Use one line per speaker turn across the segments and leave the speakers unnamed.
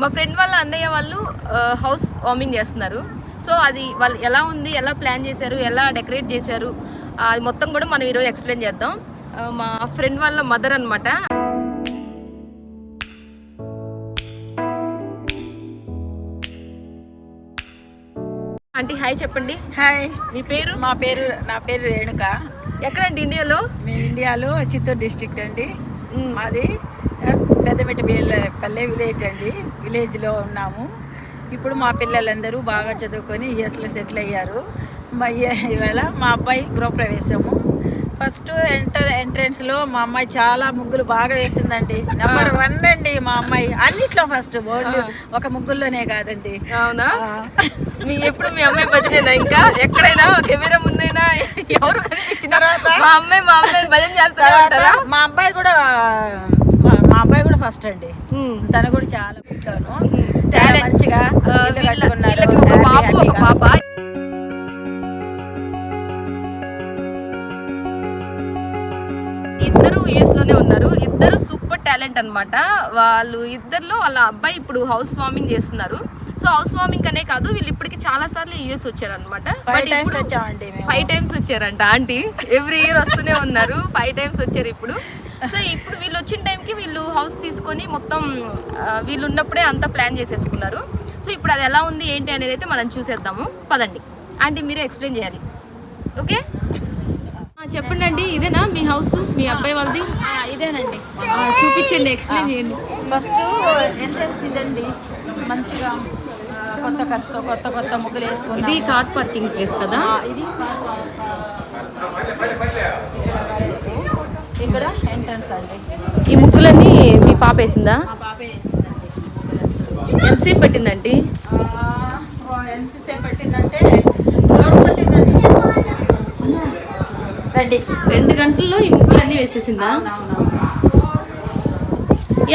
మా ఫ్రెండ్ వాళ్ళ అన్నయ్య వాళ్ళు హౌస్ వార్మింగ్ చేస్తున్నారు. సో అది వాళ్ళు ఎలా ఉంది, ఎలా ప్లాన్ చేశారు, ఎలా డెకరేట్ చేశారు, అది మొత్తం కూడా మనం ఈరోజు ఎక్స్ప్లెయిన్ చేద్దాం. మా ఫ్రెండ్ వాళ్ళ మదర్ అనమాట. ఆంటీ హాయ్ చెప్పండి.
హాయ్.
మీ పేరు?
నా పేరు రేణుక.
ఎక్కడండి ఇండియాలో?
మేము ఇండియాలో చిత్తూరు డిస్ట్రిక్ట్ అండి. మాది పెద్దమెట్టి పల్లె విలేజ్ అండి. విలేజ్లో ఉన్నాము. ఇప్పుడు మా పిల్లలందరూ బాగా చదువుకొని యూఎస్లో సెటిల్ అయ్యారు. ఇవాళ మా అబ్బాయి గృహప్రవేశము. ఫస్ట్ ఎంట్రన్స్లో మా అమ్మాయి చాలా ముగ్గులు బాగా వేస్తుందండి. నెంబర్ 1 అండి మా అమ్మాయి అన్నిట్లో ఫస్ట్. బోర్డు ఒక ముగ్గుల్లోనే కాదండి.
అవునా? ఎప్పుడు మీ అమ్మాయి భజనేనా? ఇంకా ఎక్కడైనా కెమెరా ముందైనా ఎవరు కనిపించిన మా అమ్మాయి భజన చేస్తారా?
మా అబ్బాయి కూడా ఫస్ట్ అండి. తను కూడా చాలా ఇంట్లోను చాలా మంచిగా
ఒక బాబు ఒక పాప. ఇద్దరు యుఎస్ లోనే ఉన్నారు. ఇద్దరు సూపర్ టాలెంట్ అనమాట. వాళ్ళు ఇద్దరులో వాళ్ళ అబ్బాయి ఇప్పుడు హౌస్ వార్మింగ్ చేస్తున్నారు. సో హౌస్ వార్మింగ్ అనే కాదు, వీళ్ళు ఇప్పటికి చాలా సార్లు యుఎస్ వచ్చారనమాట. 5 times వచ్చారంట ఆంటీ. ఎవ్రీ ఇయర్ వస్తూనే ఉన్నారు. 5 times వచ్చారు ఇప్పుడు. సో ఇప్పుడు వీళ్ళు వచ్చిన టైంకి వీళ్ళు హౌస్ తీసుకొని మొత్తం వీళ్ళు ఉన్నప్పుడే అంతా ప్లాన్ చేసేసుకున్నారు. సో ఇప్పుడు అది ఎలా ఉంది ఏంటి అనేది అయితే మనం చూసేద్దాము. పదండి ఆంటీ, మీరే ఎక్స్ప్లెయిన్ చేయాలి. ఓకే చెప్పండి అండి. ఇదేనా మీ హౌస్, మీ అబ్బాయి వాళ్ళది?
ఇదేనండి.
చూపించండి, ఎక్స్ప్లెయిన్ చేయండి.
ఫస్ట్ ఎంట్రన్స్ ఇదండి. మంచిగా కొత్త ముగ్గులు వేసుకుని.
ఇది కార్ పార్కింగ్ ప్లేస్ కదా?
ఇది ఇక్కడ ఎంట్రన్స్ అండి.
ఈ ముగ్గులన్నీ మీ పాప వేసిందా?
మా పాపే వేసిందండి.
ఎంతసేపు పెట్టిందండి?
ఎంతసేపు పెట్టిందంటే
2 గంటల్లో ఈ ముగ్గులన్నీ వేసేసిందా?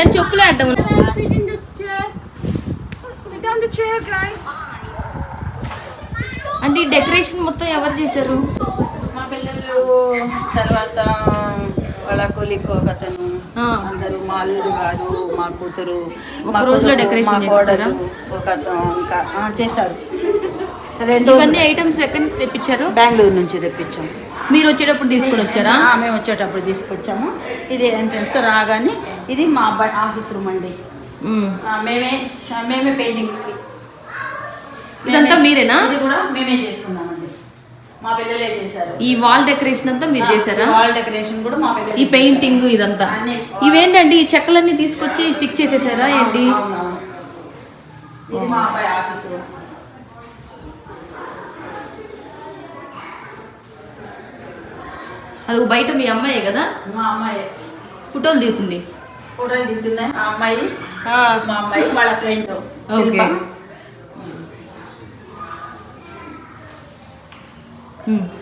ఏం చెప్పులే అడ్డం. అంటే ఈ డెకరేషన్ మొత్తం ఎవరు చేశారు?
మా పిల్లలు, తర్వాత వాళ్ళ కొలిక్ ఒకతను, అందరూ మా అల్లుడు కాదు, మా కూతురు.
ఒక రోజులో డెకరేషన్ చేశారా?
ఇంకా చేశారు.
ఇవన్నీ ఐటమ్స్ ఎక్కడి నుంచి తెప్పించారు?
బెంగళూరు నుంచి తెప్పించాము.
మీరు వచ్చేటప్పుడు తీసుకొని వచ్చారా?
మేము వచ్చేటప్పుడు తీసుకొచ్చాము. ఇది ఎంట్రన్స్ రాగానే ఇది మా అబ్బాయి ఆఫీస్ రూమ్ అండి. మేమే పెయింటింగ్.
ఇదంతా మీరేనా?
ఇది కూడా మేమే చేసుకున్నామండి. మా పిల్లలే చేశారు.
ఈ వాల్ డెకరేషన్ అంతా మీరు చేశారా?
వాల్ డెకరేషన్ కూడా మా పిల్లలు.
ఈ పెయింటింగ్ ఇదంతా ఇవేంటండి? ఈ చెక్కలన్నీ తీసుకొచ్చి స్టిక్ చేసేసారా ఏంటి?
ఇది మా అబ్బాయి ఆఫీస్ రూమ్.
అది బయట మీ అమ్మాయే కదా?
మా అమ్మాయి
ఫోటోలు దిగుతుంది.
ఆ అమ్మాయి మా అమ్మాయి వాళ్ళ ఫ్రెండ్.
ఓకే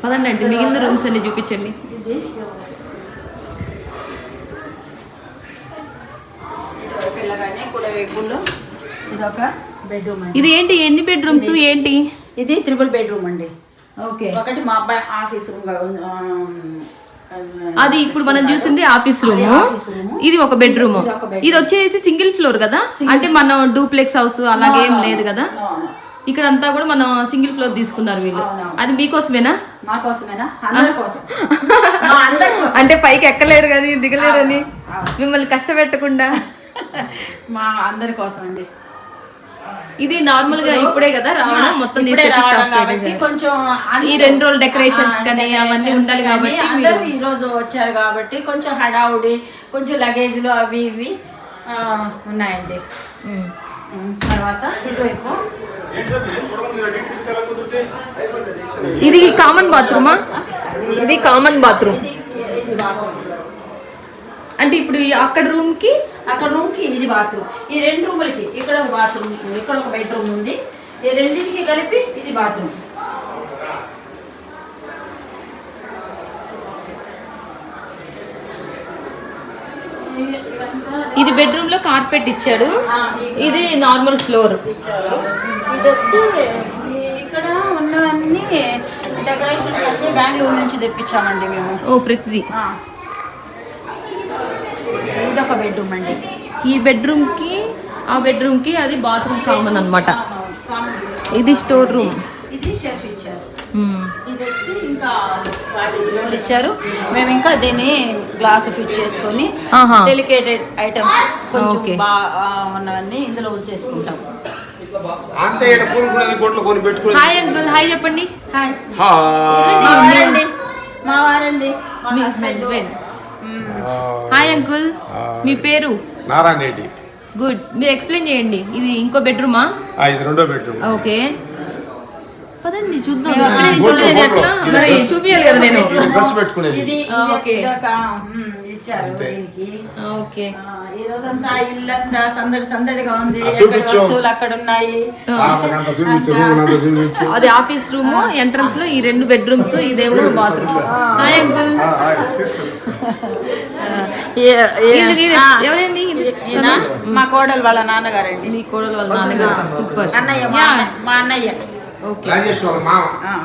పదండి అండి, మిగిలిన రూమ్స్ అన్ని చూపించండి. ఇది ఏంటి? ఎన్ని బెడ్రూమ్స్ ఏంటి?
ఇది 3 బెడ్రూమ్ అండి.
ఓకే.
ఒకటి మా అబ్బాయి ఆఫీస్ రూమ్.
అది ఇప్పుడు మనం చూసింది ఆఫీస్ రూమ్. ఇది ఒక బెడ్రూమ్. ఇది వచ్చేసి సింగిల్ ఫ్లోర్ కదా? అంటే మనం డూప్లెక్స్ హౌస్ అలాగే ఏం లేదు కదా? ఇక్కడ అంతా కూడా మనం సింగిల్ ఫ్లోర్ తీసుకున్నారు వీళ్ళు. అది మీకోసమేనా? అంటే పైకి ఎక్కలేరు కానీ దిగలేరని మిమ్మల్ని కష్టపెట్టకుండా.
మా అందరి కోసం అండి.
ఇది నార్మల్ గా ఇప్పుడే కదా రావడం, మొత్తం తీసుకొచ్చి కొంచెం ఈ 2 రోజులు డెకరేషన్స్ కానీ అవన్నీ ఉండాలి కాబట్టి
అందరూ ఈ రోజు వచ్చారు కాబట్టి కొంచెం హడావుడి, కొంచెం లగేజ్లు అవి ఇవి ఉన్నాయండి. తర్వాత
ఇది కామన్ బాత్రూమా? ఇది కామన్ బాత్రూమ్. అంటే ఇప్పుడు అక్కడ రూమ్ కి
ఇది బాత్రూమ్. ఈ 2 రూములకి ఇక్కడ ఒక బాత్రూమ్, ఇక్కడ ఒక బెడ్రూమ్ ఉంది. ఈ రెండింటికి కలిపి ఇది బాత్రూమ్.
ఇది బెడ్రూమ్ లో కార్పెట్ ఇచ్చాడు. ఇది నార్మల్ ఫ్లోర్.
ఇది వచ్చి ఇక్కడ ఉన్నవన్నీ డెకరేషన్ అన్ని బెంగళూరు నుంచి తెప్పించామండి మేము.
ఓ ప్రతిదీ.
ఇదొక బెడ్రూమ్ అండి.
ఈ బెడ్రూమ్ కి ఆ బెడ్రూమ్ కి అది బాత్రూమ్ కామన్ అన్నమాట. ఇది స్టోర్ రూమ్.
ఇది షెల్ఫ్ ఇచ్చారు. ఇది వచ్చి ఇంకా వాటి లోన్లు ఇచ్చారు. మేము ఇంకా దీన్ని గ్లాస్ ఫిట్ చేసుకొని డెలికేటెడ్ ఐటమ్స్ కొంచెం బాగా ఉన్నవన్నీ ఇందులో చేసుకుంటాం.
హాయ్ అంకుల్, హాయ్ చెప్పండి.
మా వారండి
మీ హస్బెండ్. హాయ్ అంకుల్, మీ పేరు?
నారాయణ రెడ్డి.
గుడ్. మీరు ఎక్స్ప్లెయిన్ చేయండి. ఇది ఇంకో బెడ్రూమా?
ఇది రెండో బెడ్రూమ్.
ఓకే, పదండి చూద్దాం. చూడలేదు ఎట్లా మరి చూపించాలి కదా నేను.
ఇది
ఓకే
ఇచ్చారు దీనికి.
ఓకే,
ఈ రోజంతా ఇల్లంతా సందడిగా ఉంది. ఎక్కడ వస్తువులు అక్కడ ఉన్నాయి.
అది ఆఫీస్ రూమ్. ఎంట్రన్స్ లో ఈ 2 బెడ్రూమ్స్, ఇదేమో బాత్రూమ్. Hi uncle. ఎవరండి?
మా కోడలు వాళ్ళ నాన్నగారండి.
మీ కోడలు వాళ్ళ నాన్నగారు. సూపర్.
అన్నయ్య, మా అన్నయ్య.
ఓకే,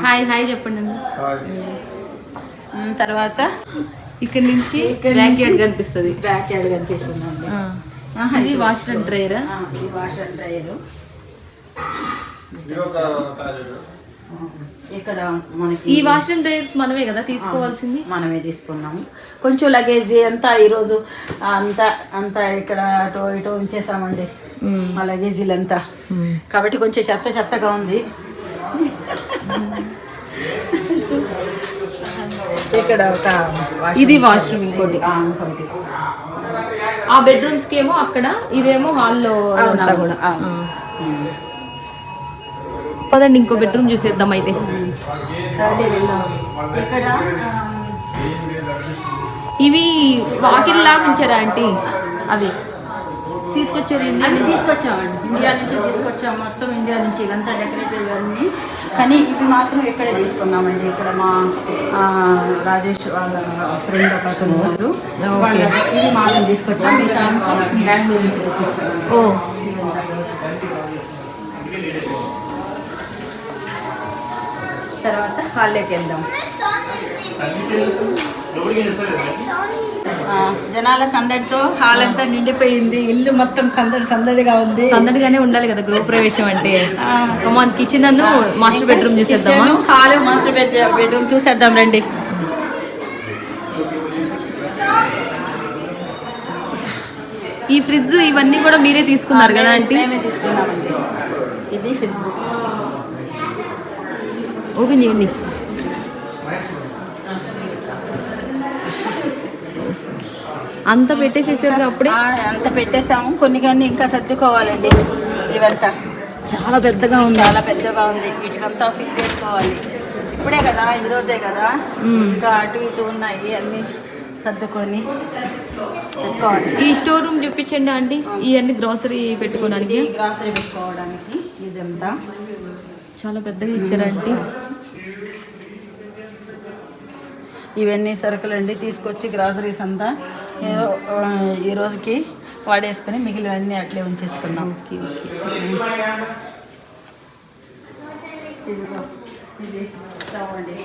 హాయ్ హాయ్ చెప్పండి.
తర్వాత
ఇక్కడ నుంచి బ్యాక్ యార్డ్ కనిపిస్తుంది.
బ్యాక్ యార్డ్ కనిపిస్తుందండి.
ఇది వాషర్ అండ్ డ్రైయర్.
ఇది వాషర్ అండ్ డ్రైయర్. ఇక్కడ మనకి
ఈ వాషర్ అండ్ డ్రైయర్స్ మనమే కదా తీసుకోవాల్సింది.
మనమే తీసుకున్నాము. కొంచెం లగేజ్ అంతా ఈరోజు అంతా ఇక్కడ అటు ఇటు ఉంచేసామండి. మా లగేజీలంతా కాబట్టి కొంచెం చెత్తగా ఉంది. ఇక్కడ ఒక
ఇది వాష్రూమ్. ఇంకోటి ఆ బెడ్రూమ్స్ కి ఏమో అక్కడ, ఇదేమో హాల్లో అంతా కూడా. పదండి ఇంకో బెడ్రూమ్ చూసేద్దాం అయితే. ఇవి వాకిల్ లాగా ఉంచారా ఆంటీ? అవి తీసుకొచ్చారు
అన్ని తీసుకొచ్చామండి. ఇండియా నుంచి తీసుకొచ్చాము. మొత్తం ఇండియా నుంచి ఇవంతా డెకరేటివ్ అన్నీ. కానీ ఇవి మాత్రం ఇక్కడే తీసుకున్నామండి. ఇక్కడ మా రాజేష్ వాళ్ళ ఫ్రెండ్ ఒక అతను ఉన్నారు. ఇది మాత్రం తీసుకొచ్చాము. బెంగళూరు నుంచి తీసుకొచ్చాము.
ఓ,
తర్వాత హాల్లోకి వెళ్దాం. జనాల సందడితో హాల్ అంతా నిండిపోయింది. ఇల్లు మొత్తం సందడిగా ఉంది.
సందడిగానే ఉండాలి కదా గృహప్రవేశం అంటే. కిచెన్ అను మాస్టర్ బెడ్రూమ్ చూసేద్దామా?
హాల్ మాస్టర్ బెడ్రూమ్ చూసేద్దాం రండి.
ఈ ఫ్రిడ్జ్ ఇవన్నీ కూడా మీరే తీసుకున్నారు కదా ఆంటీ?
మేమే తీసుకున్నామండి. ఇది ఫ్రిడ్జ్.
ఓపెన్ చేయండి. అంత పెట్టేసేసారు అప్పుడే?
అంత పెట్టేసాము. కొన్ని ఇంకా సర్దుకోవాలండి. ఇవంతా
చాలా పెద్దగా ఉంది.
చాలా పెద్దగా ఉంది. వీటికంతా ఫిల్ చేసుకోవాలి. ఇప్పుడే కదా, ఈరోజే కదా. ఇంకా అటు ఇటు ఉన్నాయి అన్ని సర్దుకొని పెట్టుకోవాలి.
ఈ స్టోర్ రూమ్ చూపించండి ఆంటీ. ఇవన్నీ గ్రాసరీ పెట్టుకోవడానికి.
గ్రాసరీ పెట్టుకోవడానికి ఇదంతా
చాలా పెద్దగా ఇచ్చారు ఆంటీ.
ఇవన్నీ సరుకులండి. తీసుకొచ్చి గ్రాసరీస్ అంతా ఈ రోజుకి వాడేసుకొని మిగిలినవన్నీ అట్లే ఉంచేసుకున్నాం. ఇది స్టవ్ అండి.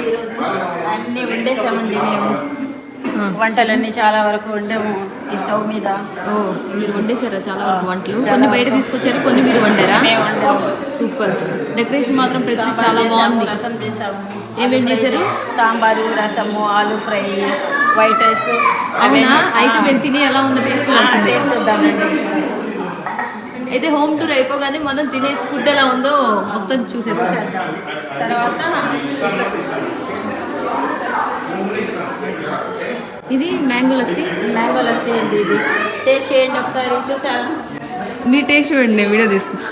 ఈరోజు అన్నీ వండేసామండి మేము. వంటలన్నీ చాలా వరకు వండాము ఈ స్టవ్ మీద.
ఓ, మీరు వండేసారా చాలా వరకు వంటలు? కొన్ని బయట తీసుకొచ్చారు, కొన్ని మీరు వండారా?
మేము వండాము.
సూపర్. డెకరేషన్ మాత్రం ప్రతి చాలా బాగుంది.
రసం చేసాము.
ఏమేమి చేశారు?
సాంబారు, రసము, ఆలు ఫ్రై, వైట్ రైస్.
అవునా? అయితే మేము తిని ఎలా ఉందో టేస్ట్ చూడాల్సిందే.
టేస్ట్ చూద్దామండి.
అయితే హోమ్ టూర్ అయిపోగానే మనం తినేసి ఫుడ్ ఎలా ఉందో మొత్తం చూసేద్దాం.
తర్వాత
ఇది మ్యాంగో లస్సీ.
మ్యాంగో లస్సీ అండి. ఇది టేస్ట్ చేయండి ఒకసారి. చూసారా?
మీ టేస్ట్ చూడండి, నేను వీడియో తీస్తాను.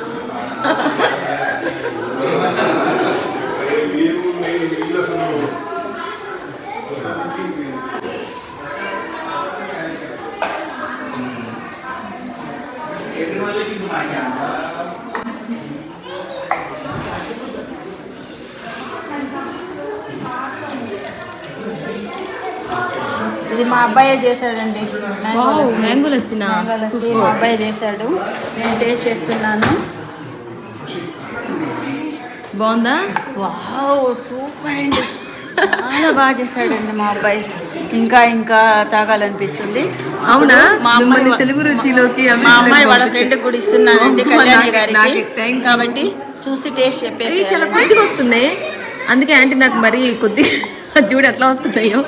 ఇది మా అబ్బాయి చేశాడండి.
మ్యాంగో లస్సీనా?
మా అబ్బాయి చేశాడు. నేను టేస్ట్ చేస్తున్నాను.
బాగుందా?
వావ్, సూపర్ అండి. చాలా బాగా చేశాడండి మా అబ్బాయి. ఇంకా ఇంకా తాగాలనిపిస్తుంది.
అవునా?
మా అమ్మాయి
తెలుగు రుచిలోకి
మా అమ్మాయి వాళ్ళ ఫ్రెండ్ కూడా ఇస్తున్నానండి కళ్యాణి గారికి. కాబట్టి చూసి టేస్ట్ చెప్పేసి
చాలా కొద్దిగా వస్తున్నాయి, అందుకే ఆంటీ నాకు మరి కొద్దిగా చూడు ఎట్లా వస్తున్నాయో.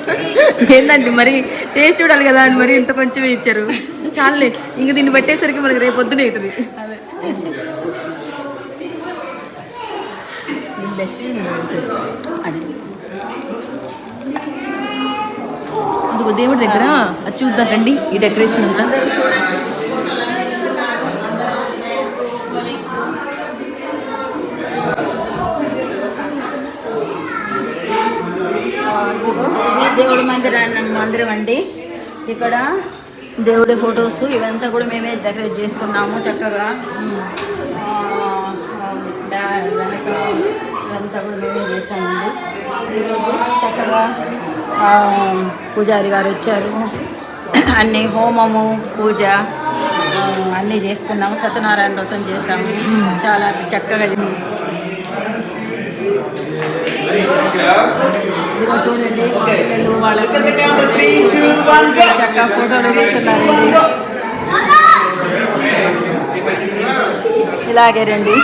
ఏంటంటే మరి టేస్ట్ చూడాలి కదా అని మరి ఇంత కొంచెమే ఇచ్చారు. చాలే, ఇంక దీన్ని పెట్టేసరికి మనకి రేపు పొద్దున అవుతుంది. అందుకు దేవుడి దగ్గర అది చూద్దాం రండి, ఈ డెకరేషన్ అంతా.
దేవుడి మందిరం అండి. ఇక్కడ దేవుడి ఫొటోస్ ఇవంతా కూడా మేమే డెకరేట్ చేసుకున్నాము చక్కగా. వెనక ఇదంతా కూడా మేమే చేసామండి. ఈరోజు చక్కగా పూజారి గారు వచ్చారు, అన్నీ హోమము పూజ అన్నీ చేసుకున్నాము. సత్యనారాయణ వ్రతం చేసాము, చాలా చక్కగా. ఇదిగో చూడండి పిల్లలు వాళ్ళ చక్కగా ఫోటోలు తీస్తున్నారండి. ఇలాగే రండి.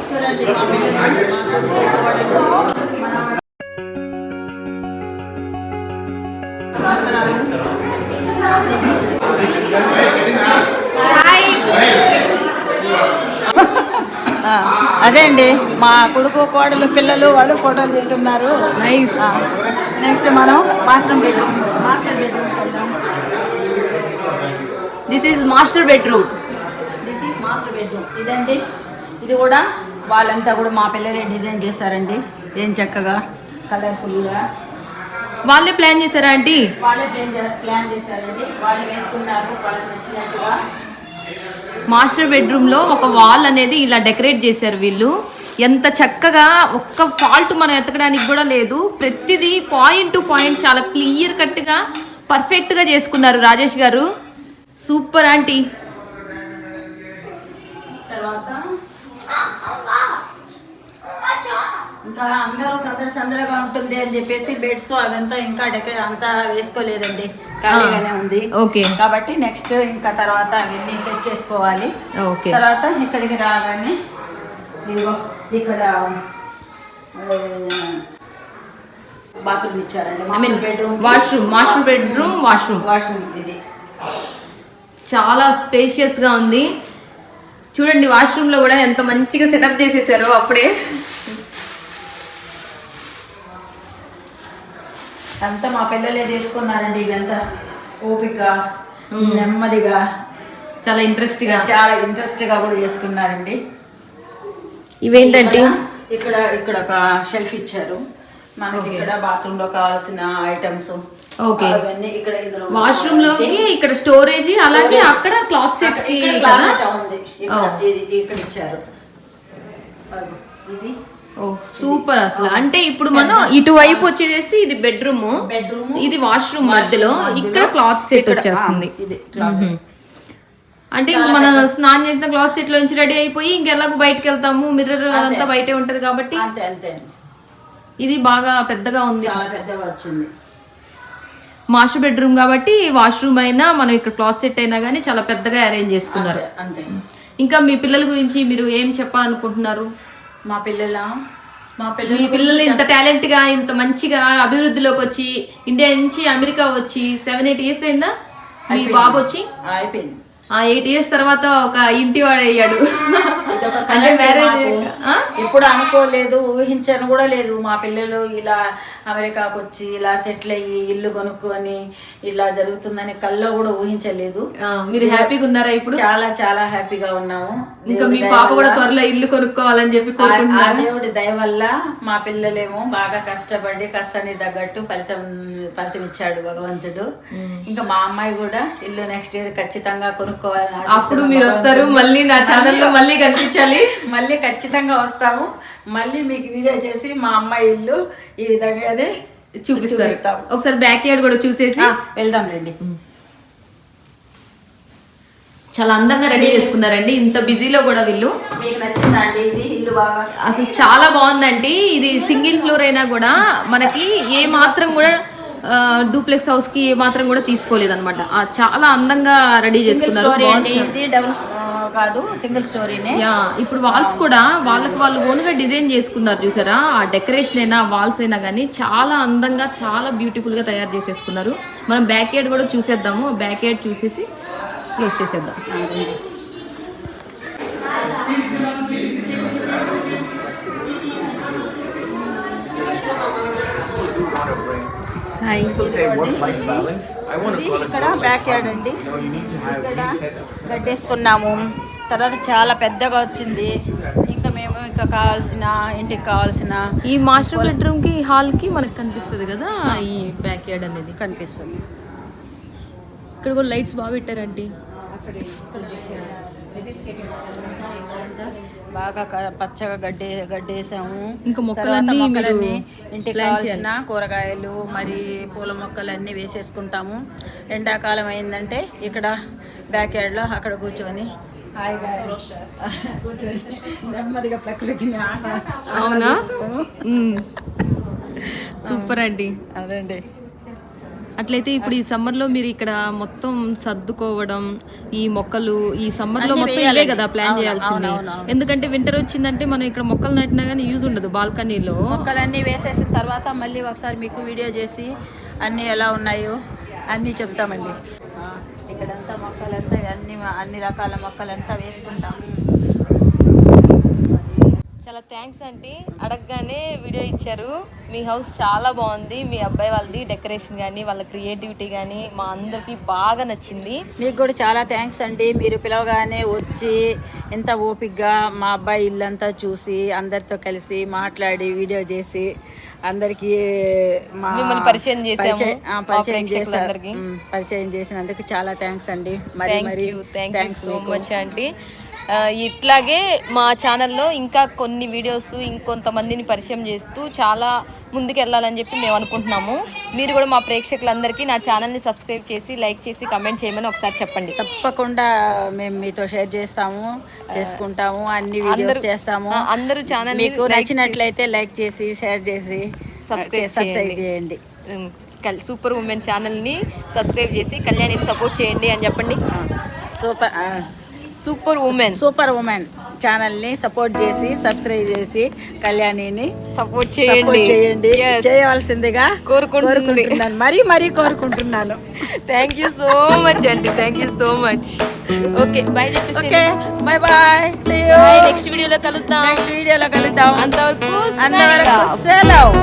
చూడండి అదే అండి మా కొడుకు కోడలు పిల్లలు వాళ్ళు ఫోటోలు దిగుతున్నారు.
నైస్.
నెక్స్ట్ మనం master bedroom.
This is master bedroom.
ఇదండి, ఇది కూడా వాళ్ళంతా కూడా మా పిల్లలే డిజైన్ చేశారండి. ఏం చక్కగా కలర్ఫుల్గా
వాళ్ళే ప్లాన్ చేశారా ఆంటీ?
వాళ్ళే ప్లాన్ చేశారండి. వాళ్ళు వేసుకున్నారు వాళ్ళకి నచ్చినట్టుగా.
మాస్టర్ బెడ్రూమ్ లో ఒక వాల్ అనేది ఇలా డెకరేట్ చేశారు వీళ్ళు. ఎంత చక్కగా, ఒక్క ఫాల్ట్ మనం ఎతకడానికి కూడా లేదు. ప్రతిదీ పాయింట్ టు పాయింట్ చాలా క్లియర్ కట్ గా పర్ఫెక్ట్ గా చేసుకున్నారు రాజేష్ గారు. Super aunty.
తర్వాత ఇంకా అందరూ సందడిగా ఉంటుంది అని చెప్పేసి బెడ్స్ అదంతా ఇంకా అంతా వేసుకోలేదండి, ఖాళీగానే ఉంది.
ఓకే.
కాబట్టి నెక్స్ట్ ఇంకా తర్వాత అవన్నీ సెట్ చేసుకోవాలి.
ఓకే.
తర్వాత ఇక్కడికి రాగానే ఇక్కడ బాత్రూమ్ ఇచ్చారండి. బెడ్రూమ్
మాస్టర్ బెడ్రూమ్ వాష్రూమ్
ఇది
చాలా స్పేషియస్ గా ఉంది. చూడండి వాష్రూమ్ లో కూడా ఎంత మంచిగా సెటప్ చేసేసారో అప్పుడే.
అంతా మా పిల్లలే చేసుకున్నారండి. ఇదంతా ఓపిక నెమ్మదిగా
చాలా ఇంట్రెస్ట్
గా కూడా చేసుకున్నారండి.
ఇవేంటంటే
ఇక్కడ ఒక షెల్ఫ్ ఇచ్చారు మనకి. ఇక్కడ బాత్రూమ్ లో కావాల్సిన ఐటమ్స్ అవన్నీ ఇక్కడ.
వాష్రూమ్ లోకి ఇక్కడ స్టోరేజ్, అలాగే అక్కడ క్లాత్ సెట్
ఉంది. ఇక్కడ ఇచ్చారు. ఇది
సూపర్ అసలు. అంటే ఇప్పుడు మనం ఇటువైపు వచ్చేసి ఇది బెడ్రూమ్, ఇది వాష్రూమ్ మధ్యలో, ఇక్కడ క్లాత్ సెట్ వచ్చేస్తుంది. అంటే ఇంక మనం స్నానం చేసిన క్లాత్ సెట్ లోంచి రెడీ అయిపోయి ఇంకెలాగో బయటకు వెళ్తాము, మిర్రర్ అంతా బయటే ఉంటది కాబట్టి. ఇది బాగా పెద్దగా ఉంది,
చాలా పెద్దగా వచ్చింది.
మాస్టర్ బెడ్రూమ్ కాబట్టి వాష్రూమ్ అయినా మనం ఇక్కడ క్లాత్ సెట్ అయినా కానీ చాలా పెద్దగా అరేంజ్ చేసుకున్నారు. ఇంకా మీ పిల్లల గురించి మీరు ఏం చెప్పాలనుకుంటున్నారు?
మా
మీ పిల్లలు ఇంత టాలెంట్ గా, ఇంత మంచిగా అభివృద్ధిలోకి వచ్చి, ఇండియా నుంచి అమెరికా వచ్చి 7-8 years అయిందా మీ బాబు వచ్చి?
అయిపోయింది.
8 years తర్వాత ఒక ఇంటి వాడు అయ్యాడు. అంటే మ్యారేజ్
ఇప్పుడు అనుకోలేదు, ఊహించను కూడా లేదు. మా పిల్లలు ఇలా అమెరికాకు వచ్చి ఇలా సెటిల్ అయ్యి ఇల్లు కొనుక్కొని ఇలా జరుగుతుందని కల్లో కూడా ఊహించలేదు.
మీరు హ్యాపీగా ఉన్నారా ఇప్పుడు?
చాలా చాలా హ్యాపీగా ఉన్నాము.
ఇంకా మీ పాప కూడా త్వరలో ఇల్లు కొనుక్కోవాలని చెప్పి కోరుకుంటున్నాను.
దేవుడి దయ వల్ల మా పిల్లలేమో బాగా కష్టపడి కష్టానికి తగ్గట్టు ఫలితం ఇచ్చాడు భగవంతుడు. ఇంకా మా అమ్మాయి కూడా ఇల్లు నెక్స్ట్ ఇయర్ ఖచ్చితంగా కొనుక్కోవాలని.
అప్పుడు మీరు వస్తారు మళ్ళీ నా ఛానల్లో మళ్ళీ కనిపించాలి.
మళ్ళీ ఖచ్చితంగా వస్తాము. మళ్ళీ మీకు వీడియో చేసి మా అమ్మాయి ఇల్లు ఈ విధంగానే చూపిస్తాం.
ఒకసారి బ్యాక్ యార్డ్ కూడా చూసేసి
వెళ్దాం రండి.
చాలా అందంగా రెడీ చేసుకున్నారండి ఇంత బిజీలో కూడా వీళ్ళు.
మీకు నచ్చిందా అండి ఇది ఇల్లు బాగా?
అసలు చాలా బాగుందండి. ఇది సింగిల్ ఫ్లోర్ అయినా కూడా మనకి ఏ మాత్రం కూడా డూప్లెక్స్ హౌస్ కి ఏ మాత్రం కూడా తీసుకోలేదు అనమాట. చాలా అందంగా రెడీ చేసుకున్నారు.
ఇది డబుల్ కాదు, సింగిల్ స్టోరీనే.
యా, ఇప్పుడు వాల్స్ కూడా వాళ్ళు ఓన్ గా డిజైన్ చేసుకున్నారు చూసారా. ఆ డెకరేషన్ అయినా వాల్స్ అయినా కానీ చాలా అందంగా చాలా బ్యూటిఫుల్ గా తయారు చేసేసుకున్నారు. మనం బ్యాక్ యార్డ్ కూడా చూసేద్దాము. బ్యాక్ యార్డ్ చూసేసి క్లోజ్ చేసేద్దాం. హాయ్.
ఇక్కడ బ్యాక్ యార్డ్ అండి. ఇక్కడ గడ్డేసుకున్నాము. తర్వాత చాలా పెద్దగా వచ్చింది. ఇంకా మేము ఇంకా కావాల్సిన ఇంటికి కావాల్సిన
ఈ మాస్టర్ బెడ్రూమ్ కి హాల్ కి మనకు కనిపిస్తుంది కదా ఈ బ్యాక్ యార్డ్ అనేది
కనిపిస్తుంది.
ఇక్కడ కూడా లైట్స్ బాగా పెట్టారండి.
బాగా పచ్చగా గడ్డేసాము.
ఇంకా మొక్కలన్నీ
ఇంటికి కావాల్సిన కూరగాయలు మరి పూల మొక్కలన్నీ వేసేసుకుంటాము. ఎండాకాలం అయిందంటే ఇక్కడ బ్యాక్ యార్డ్లో అక్కడ కూర్చొని హాయిగా నెమ్మదిగా ప్రకృతిని
అవునా. సూపర్ అండి.
అదండి.
అట్లయితే ఇప్పుడు ఈ సమ్మర్ లో మీరు ఇక్కడ మొత్తం సర్దుకోవడం, ఈ మొక్కలు ఈ సమ్మర్ లో మొత్తం ఇవే కదా ప్లాన్ చేయాల్సింది. ఎందుకంటే వింటర్ వచ్చిందంటే మనం ఇక్కడ మొక్కలు నాటినా కానీ యూజ్ ఉండదు. బాల్కనీలో
మొక్కలన్నీ వేసేసిన తర్వాత మళ్ళీ ఒకసారి మీకు వీడియో చేసి అన్నీ ఎలా ఉన్నాయో అన్నీ చెప్తామండి. ఇక్కడంతా మొక్కలంతా అన్ని రకాల మొక్కలంతా వేసుకుంటాము.
చాలా థ్యాంక్స్ అండి. అడగగానే వీడియో ఇచ్చారు. మీ హౌస్ చాలా బాగుంది. మీ అబ్బాయి వాళ్ళది డెకరేషన్ కానీ వాళ్ళ క్రియేటివిటీ కానీ మా అందరికీ బాగా నచ్చింది.
మీకు కూడా చాలా థ్యాంక్స్ అండి. మీరు పిలవగానే వచ్చి ఎంత ఓపిక్గా మా అబ్బాయి ఇల్లంతా చూసి అందరితో కలిసి మాట్లాడి వీడియో చేసి అందరికీ
మిమ్మల్ని పరిచయం
చేసినందుకు చాలా థ్యాంక్స్ అండి.
థ్యాంక్ యూ సో మచ్ అండి. ఇట్లాగే మా ఛానల్లో ఇంకా కొన్ని వీడియోస్ ఇంకొంతమందిని పరిచయం చేస్తూ చాలా ముందుకు వెళ్ళాలని చెప్పి మేము అనుకుంటున్నాము. మీరు కూడా మా ప్రేక్షకులందరికీ నా ఛానల్ని సబ్స్క్రైబ్ చేసి లైక్ చేసి కమెంట్ చేయమని ఒకసారి చెప్పండి.
తప్పకుండా మేము మీతో షేర్ చేసుకుంటాము. అన్ని వీడియోస్ చేస్తాము.
అందరూ ఛానల్
మీకు నచ్చినట్లయితే లైక్ చేసి షేర్ చేసి
సబ్స్క్రైబ్ చేయండి. సూపర్ ఉమెన్ ఛానల్ని సబ్స్క్రైబ్ చేసి కళ్యాణిని సపోర్ట్ చేయండి అని చెప్పండి. సూపర్ ఉమెన్ ఛానల్ని సపోర్ట్ చేసి సబ్స్క్రైబ్ చేసి కళ్యాణిని సపోర్ట్ చేయండి. చేయవలసిందిగా కోరుకుంటున్నాను. మరీ కోరుకుంటున్నాను. థ్యాంక్ యూ సో మచ్ అండి. Thank you so much. Okay bye చెప్పేసి బాయ్. నెక్స్ట్ వీడియోలో కలుద్దాం. అంతవరకు సెలవు.